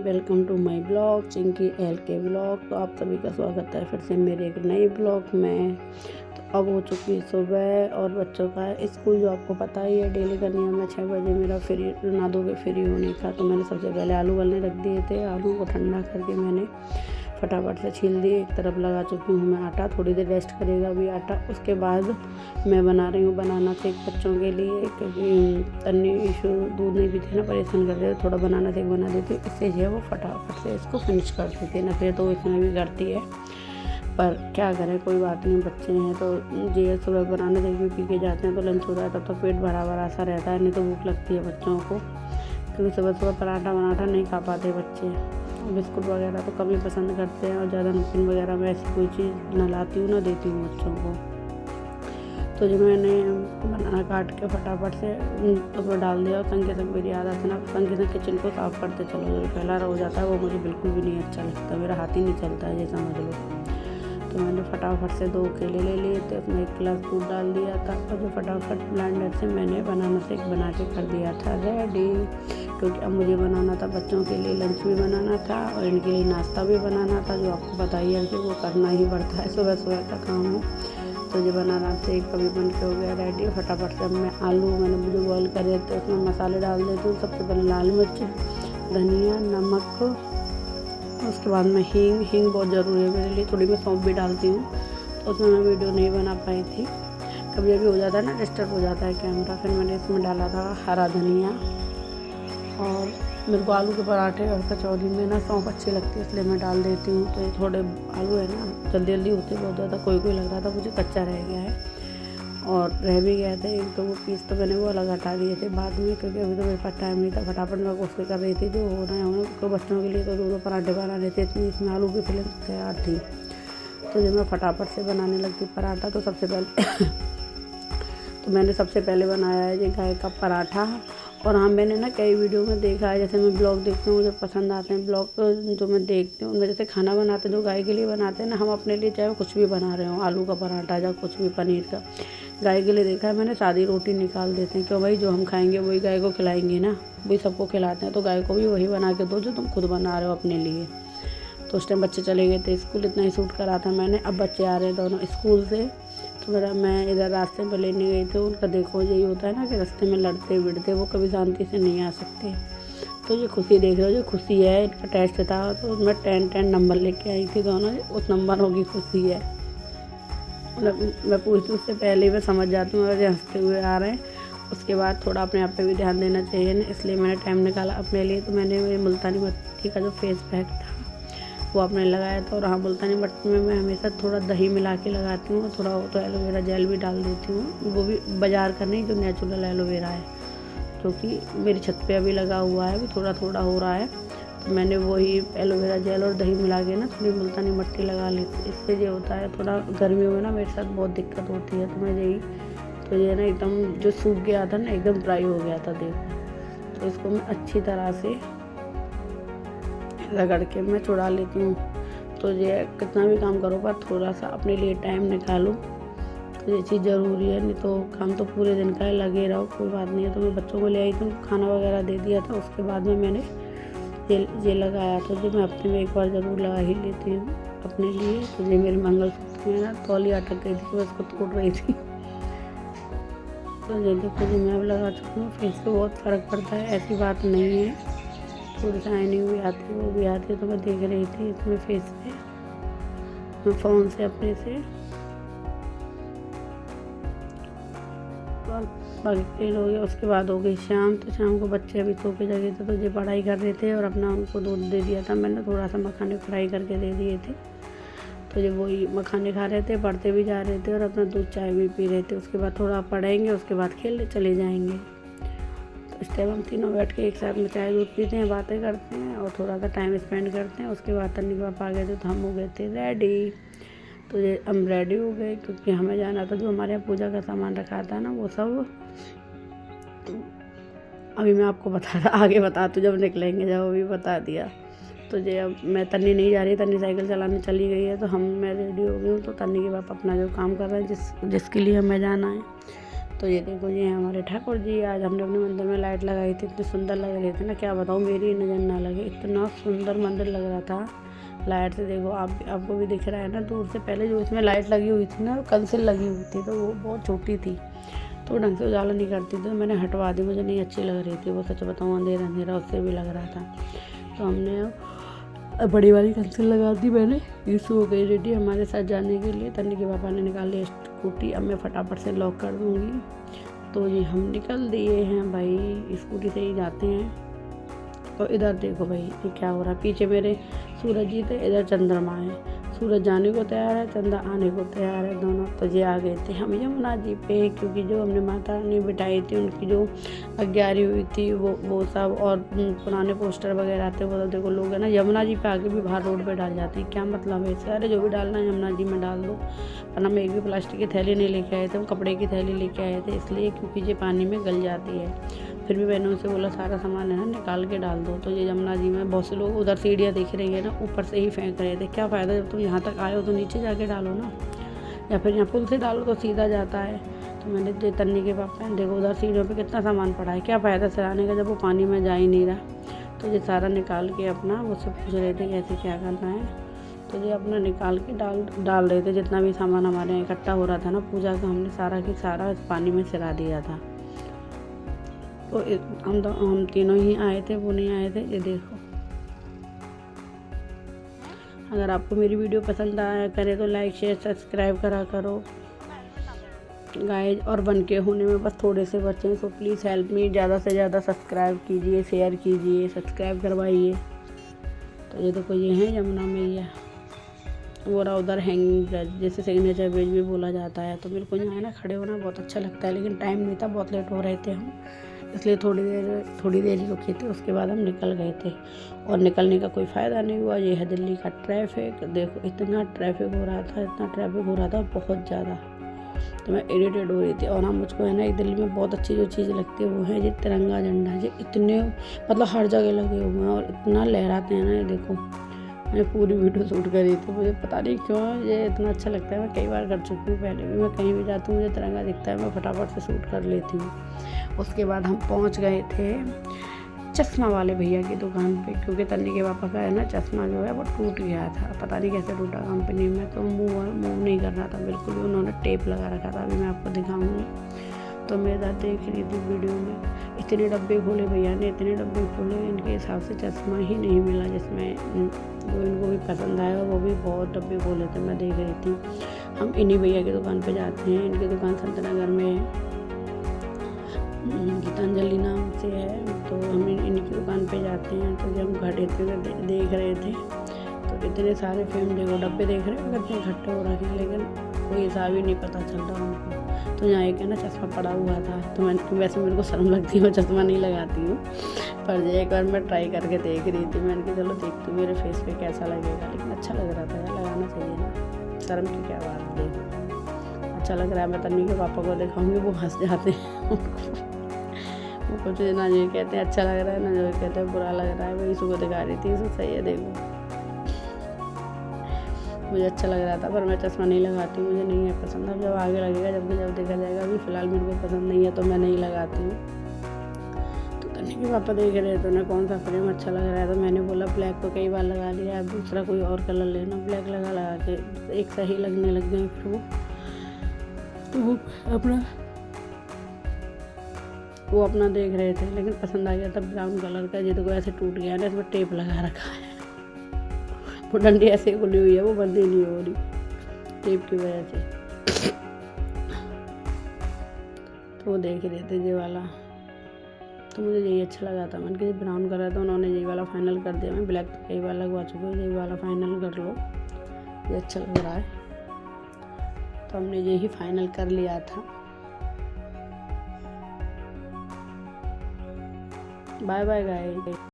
Welcome to my blog Chinki L K blog. तो आप सभी का स्वागत है फिर से मेरे एक नए ब्लॉग में। तो अब हो चुकी है सुबह और बच्चों का स्कूल, जो आपको पता ही है डेली का नियम है 6 बजे मेरा फ्री ना दो के फ्री होने का। तो मैंने सबसे पहले आलू उबलने रख दिए थे। आलू को ठंडा करके मैंने फटाफट से छील दिए। एक तरफ लगा चुकी हूँ मैं आटा, थोड़ी देर रेस्ट करेगा अभी आटा। उसके बाद मैं बना रही हूँ बनाना शेक बच्चों के लिए, क्योंकि तन्नी इशू दूध नहीं पीते ना, परेशान कर रहे थे। थोड़ा बनाना शेक बना देती हूँ, इससे जो है वो फटाफट से इसको फिनिश कर देती है। नखरे तो इसमें भी करती है, पर क्या करें, कोई बात नहीं, बच्चे हैं तो ये सुबह बनाना शेक भी पी के जाते हैं तो लंच होता है, तब तो पेट भरा भरा सा रहता है, नहीं तो भूख लगती है बच्चों को, क्योंकि सुबह सुबह पराठा वराठा नहीं खा पाते बच्चे। बिस्कुट वगैरह तो कम ही पसंद करते हैं, और ज़्यादा नमकीन वगैरह में ऐसी कोई चीज़ ना लाती हूँ ना देती हूँ बच्चों को। तो जो मैंने बनाना काट के फटाफट से उसमें डाल दिया। और संगे संग मेरी आदत है ना, संगे संग किचन को साफ़ करते चलो, जो फैला हो जाता है वो मुझे बिल्कुल भी नहीं अच्छा लगता, मेरा हाथ ही नहीं चलता है, ये समझ लो। तो मैंने फटाफट से 2 केले ले लिए थे, उसमें 1 गिलास दूध डाल दिया था, और जो फटाफट ब्लेंडर से मैंने बनाना शेक बना के कर दिया था रेडी। क्योंकि अब मुझे बनाना था बच्चों के लिए, लंच भी बनाना था और इनके लिए नाश्ता भी बनाना था, जो आपको पता ही है कि वो करना ही पड़ता है, सुबह सुबह का काम है। तो ये बनाना शेक कभी बन के हो गया रेडी। फटाफट से अब मैं आलू मैंने जो बॉयल करे थे उसमें मसाले डाल देती हूँ। सबसे पहले लाल मिर्च, धनिया, नमक, उसके बाद में हींग बहुत ज़रूरी है मेरे लिए, थोड़ी मैं सौंफ भी डालती हूँ। तो उसमें मैं वीडियो नहीं बना पाई थी, कभी अभी हो जाता है ना, डिस्टर्ब हो जाता है कैमरा। फिर मैंने इसमें डाला था हरा धनिया, और मेरे को आलू के पराठे और कचौरी में ना सौंफ अच्छी लगती है, इसलिए मैं डाल देती हूँ। तो ये थोड़े आलू है ना जल्दी जल्दी होते बहुत ज़्यादा, कोई लग रहा था मुझे कच्चा रह गया है, और रह भी गया था एक तो वो पीस, तो मैंने वो अलग हटा दिए थे बाद में, क्योंकि अभी तो मेरे पास टाइम नहीं था। फटाफट मैं कोशिश कर रही थी जो हो रहे हैं तो बच्चों के लिए तो 2 पराठे बना रहे थे, इतनी इसमें आलू की फिलिंग तैयार थी। तो जब मैं फटाफट से बनाने लगती पराठा, तो सबसे पहले तो मैंने सबसे पहले बनाया है ये गाय का पराठा। और हाँ, मैंने ना कई वीडियो में देखा है, जैसे मैं ब्लॉग देखती हूँ, मुझे पसंद आते हैं ब्लॉग जो मैं देखती हूँ उनमें, जैसे खाना बनाते हैं जो गाय के लिए बनाते हैं ना, हम अपने लिए चाहे कुछ भी बना रहे हो, आलू का पराठा या कुछ भी पनीर का, गाय के लिए देखा है मैंने सादी रोटी निकाल देते हैं, क्यों भाई जो हम खाएंगे वही गाय को खिलाएंगे ना, वही सबको खिलाते हैं, तो गाय को भी वही बना के दो जो तुम खुद बना रहे हो अपने लिए। तो उस टाइम बच्चे चले गए थे स्कूल, इतना ही शूट करा था मैंने। अब बच्चे आ रहे हैं दोनों स्कूल से, तो मैं इधर रास्ते में लेने गई थी उनका। देखो यही होता है ना कि रास्ते में लड़ते भिड़ते वो कभी शांति से नहीं आ सकते। तो ये खुशी देख रहे हो, जो खुशी है, इनका टेस्ट था तो उसमें 10 नंबर लेके आई थी दोनों, उस नंबरों की खुशी है। मतलब मैं पूछती हूँ उससे पहले ही मैं समझ जाती हूँ, अगर हंसते हुए आ रहे हैं। उसके बाद थोड़ा अपने आप पे भी ध्यान देना चाहिए ना, इसलिए मैंने टाइम निकाला अपने लिए। तो मैंने मेरी मुल्तानी मिट्टी का जो फेस पैक था वो आपने लगाया था। और हाँ, मुल्तानी मिट्टी में मैं हमेशा थोड़ा दही मिला के लगाती हूँ, थोड़ा तो एलोवेरा जेल भी डाल देती हूँ, वो भी बाज़ार का नहीं, जो नेचुरल एलोवेरा है, जो कि मेरी छत पे अभी लगा हुआ है, अभी थोड़ा थोड़ा हो रहा है। तो मैंने वही एलोवेरा जेल और दही मिला के ना थोड़ी मुल्तानी मिट्टी लगा लेती। इससे ये होता है, थोड़ा गर्मियों में ना मेरे साथ बहुत दिक्कत होती है, तो मैं यही, तो ये ना एकदम जो सूख गया था ना, एकदम ड्राई हो गया था देखो। तो इसको मैं अच्छी तरह से रगड़ के मैं छुड़ा लेती हूँ। तो ये कितना भी काम करो पर थोड़ा सा अपने लिए टाइम निकालो, तो ये चीज़ ज़रूरी है, नहीं तो काम तो पूरे दिन का है, लगे रहो, कोई बात नहीं है। तो मैं बच्चों को ले आई थी, खाना वगैरह दे दिया था, उसके बाद में मैंने ये लगाया था, जो मैं अपने में एक बार ज़रूर लगा ही लेती हूँ अपने लिए। तो ये मेरे मंगलसूत्र में ना तौलिया अटक गई थी, तो मैं इसको तोड़ रही थी। तो ये देखो जी, मैं अब लगा चुकी हूँ, फेस पे बहुत फ़र्क पड़ता है, ऐसी बात नहीं है, थोड़ी शाइनिंग भी आती है, वो भी आती है। तो मैं देख रही थी इसमें फेस पे, मैं फ़ोन से अपने से बाकी क्लीन हो गया। उसके बाद हो गई शाम, तो शाम को बच्चे अभी सो के जगे थे, तो ये पढ़ाई कर रहे थे, और अपना उनको दूध दे दिया था मैंने, थोड़ा सा मखाने फ्राई करके दे दिए थे। तो ये वही मखाने खा रहे थे, पढ़ते भी जा रहे थे, और अपना दूध चाय भी पी रहे थे। उसके बाद थोड़ा पढ़ेंगे, उसके बाद खेलने चले जाएंगे। इस टाइम हम तीनों बैठ के एक साथ में चाय दूध पीते हैं, बातें करते हैं और थोड़ा सा टाइम स्पेंड करते हैं। उसके बाद तन्नी पापा आ गए थे, तो हम हो गए थे रेडी। तो ये हम रेडी हो गए, क्योंकि हमें जाना था, जो हमारे यहाँ पूजा का सामान रखा था ना, वो सब अभी मैं आपको आगे बताती हूँ, जब निकलेंगे, जब अभी बता दिया। तो ये अब मैं, तन्नी नहीं जा रही है, तन्नी साइकिल चलाने चली गई है, तो मैं रेडी हो गई हूँ। तो तन्नी के पापा अपना जो काम कर रहे हैं, जिसके लिए हमें जाना है, तो ये देखो ये हमारे ठाकुर जी। आज हमने अपने मंदिर में लाइट लगाई थी, इतने सुंदर लग रहे थे ना, क्या बताऊँ, मेरी नज़र ना लगे, इतना सुंदर मंदिर लग रहा था लाइट से। देखो आपको भी दिख रहा है ना दूर से। पहले जो इसमें लाइट लगी हुई थी ना, कंसिल लगी हुई थी, तो वो बहुत छोटी थी, तो ढंग से उजाला नहीं करती थी, तो मैंने हटवा दी, मुझे नहीं अच्छी लग रही थी वो, सच बताऊँ अंधेरा अंधेरा उससे भी लग रहा था। तो हमने बड़ी वाली कंसिल लगा दी मैंने। ईशु हो गई रेडी हमारे साथ जाने के लिए। तन्नी के पापा ने निकाल ली स्कूटी, अब मैं फटाफट से लॉक कर दूँगी। तो ये हम निकल दिए हैं भाई, स्कूटी से ही जाते हैं। तो इधर देखो भाई ये क्या हो रहा है, पीछे मेरे सूरज जी थे, इधर चंद्रमा है। सूरज जाने को तैयार है, चंद्र आने को तैयार है, दोनों। तो ये आ गए थे हम यमुना जी पे, क्योंकि जो हमने माता रानी बिठाई थी उनकी जो अग्यारी हुई थी वो सब, और पुराने पोस्टर वगैरह थे वो। तो देखो लोग है ना यमुना जी पे आके भी बाहर रोड पे डाल जाते हैं, क्या मतलब है इससे? अरे जो भी डालना है यमुना जी में डाल दो। पर हम एक भी प्लास्टिक की थैली नहीं लेके आए थे, हम कपड़े की थैली लेके आए थे, इसलिए क्योंकि ये पानी में गल जाती है। फिर भी मैंने उनसे बोला सारा सामान है ना निकाल के डाल दो। तो ये यमुना जी में बहुत से लोग उधर सीढ़ियाँ देख रहे हैं ना, ऊपर से ही फेंक रहे थे। क्या फ़ायदा, जब तुम यहाँ तक आए हो तो नीचे जाके डालो ना, या फिर यहाँ पुल से डालो तो सीधा जाता है। तो मैंने जो तन्नी के पापा देखो उधर सीढ़ियों पे कितना सामान पड़ा है, क्या फ़ायदा सराने का जब वो पानी में जा ही नहीं रहा। तो ये सारा निकाल के अपना मुझसे पूछ रहे थे कैसे क्या करना है। तो ये अपना निकाल के डाल रहे थे, जितना भी सामान हमारे यहाँ इकट्ठा हो रहा था ना पूजा का, हमने सारा के सारा इस पानी में सिरा दिया था। तो हम तीनों ही आए थे, वो नहीं आए थे। ये देखो, अगर आपको मेरी वीडियो पसंद आया करे तो लाइक शेयर सब्सक्राइब करा करो गाइज। और बन के होने में बस थोड़े से बच्चे हैं, सो प्लीज़ हेल्प मी, ज़्यादा से ज़्यादा सब्सक्राइब कीजिए, शेयर कीजिए, सब्सक्राइब करवाइए। तो ये देखो ये है यमुना मैया, वो रहा उधर हैंगिंग ब्रिज, जैसे सिग्नेचर ब्रिज भी बोला जाता है। तो मेरे को यहाँ है ना खड़े होना बहुत अच्छा लगता है, लेकिन टाइम नहीं था, बहुत लेट हो रहे थे हम, इसलिए थोड़ी देर ही रुके थे, उसके बाद हम निकल गए थे। और निकलने का कोई फ़ायदा नहीं हुआ। ये है दिल्ली का ट्रैफिक, देखो इतना ट्रैफिक हो रहा था, इतना ट्रैफिक हो रहा था बहुत ज़्यादा, तो मैं इरिटेट हो रही थी। और हाँ मुझको है ना दिल्ली में बहुत अच्छी जो चीज़ लगती है वो है ये तिरंगा झंडा। ये इतने मतलब हर जगह लगे हुए हैं और इतना लहराते हैं ना, ये देखो मैंने पूरी वीडियो शूट करी थी। मुझे पता नहीं क्यों ये इतना अच्छा लगता है, मैं कई बार कर चुकी हूँ पहले भी। मैं कहीं भी जाती हूँ मुझे तिरंगा दिखता है, मैं फटाफट से शूट कर लेती हूँ। उसके बाद हम पहुँच गए थे चश्मा वाले भैया की दुकान पे, क्योंकि तन्नी के पापा का है ना चश्मा जो है वो टूट गया था, पता नहीं कैसे टूटा कंपनी में, तो मूव नहीं कर रहा था बिल्कुल भी, उन्होंने टेप लगा रखा था। अभी मैं आपको दिखाऊंगी। तो मेरे साथ देख रही थी वीडियो में, इतने डब्बे खोले भैया ने, इतने डब्बे खोले, इनके हिसाब से चश्मा ही नहीं मिला जिसमें वो इनको भी पसंद आया, वो भी बहुत डब्बे खोले थे, मैं देख रही थी। हम इन्हीं भैया की दुकान पे जाते हैं, इनकी दुकान संत नगर में है, गीतांजलि नाम से है। तो हम इन्हीं की दुकान पे जाते हैं। तो जब हम खड़े थे देख रहे थे, तो इतने सारे फ्रेम देखो डब्बे देख रहे हो कितने इकट्ठे हो रखे हैं, लेकिन कोई हिसाब ही नहीं पता चल रहा उनको। तो यहाँ एक है ना चश्मा पड़ा हुआ था, तो मैंने, वैसे मेरे को शर्म लगती है, मैं चश्मा नहीं लगाती हूँ, पर ये एक बार मैं ट्राई करके देख रही थी। मैंने कहा चलो देखती हूँ मेरे फेस पे कैसा लगेगा, लेकिन अच्छा लग रहा था यार, लगाना चाहिए ना, शर्म की क्या बात है, अच्छा लग रहा है। मैं तन्नी के पापा को दिखाऊंगी, वो हंस जाते हैं वो कुछ ना ये कहते हैं अच्छा लग रहा है, ना जो कहते हैं बुरा लग रहा है। मैं इसको दिखा रही थी, इसको सही है देखो, मुझे अच्छा लग रहा था, पर मैं चश्मा नहीं लगाती हूँ, मुझे नहीं है पसंद। अब जब आगे लगेगा, जब देखा जाएगा। अभी फ़िलहाल मेरे को पसंद नहीं है तो मैं नहीं लगाती हूँ। तो तन्नी के पापा देख रहे थे उन्हें कौन सा फ्रेम अच्छा लग रहा है, तो मैंने बोला ब्लैक तो कई बार लगा लिया, अब दूसरा कोई और कलर लेना। ब्लैक लगा के एक सही लगने लग गए, फिर वो अपना देख रहे थे, लेकिन पसंद आ गया था ब्राउन कलर का। ये तो ऐसे टूट गया ना, इसमें टेप लगा रखा है, वो डंडी ऐसे खुली हुई है, वो बंद ही नहीं हो रही टेप की वजह से। तो वो देख रहे थे ये वाला, तो मुझे यही अच्छा लगा था। मैंने कहा ब्राउन कलर था, उन्होंने यही वाला फाइनल कर दिया। मैं ब्लैक तो कई बार लगवा चुकी हूँ, यही वाला फाइनल कर लो, ये अच्छा लग रहा है। तो हमने यही फाइनल कर लिया था। Bye bye guys.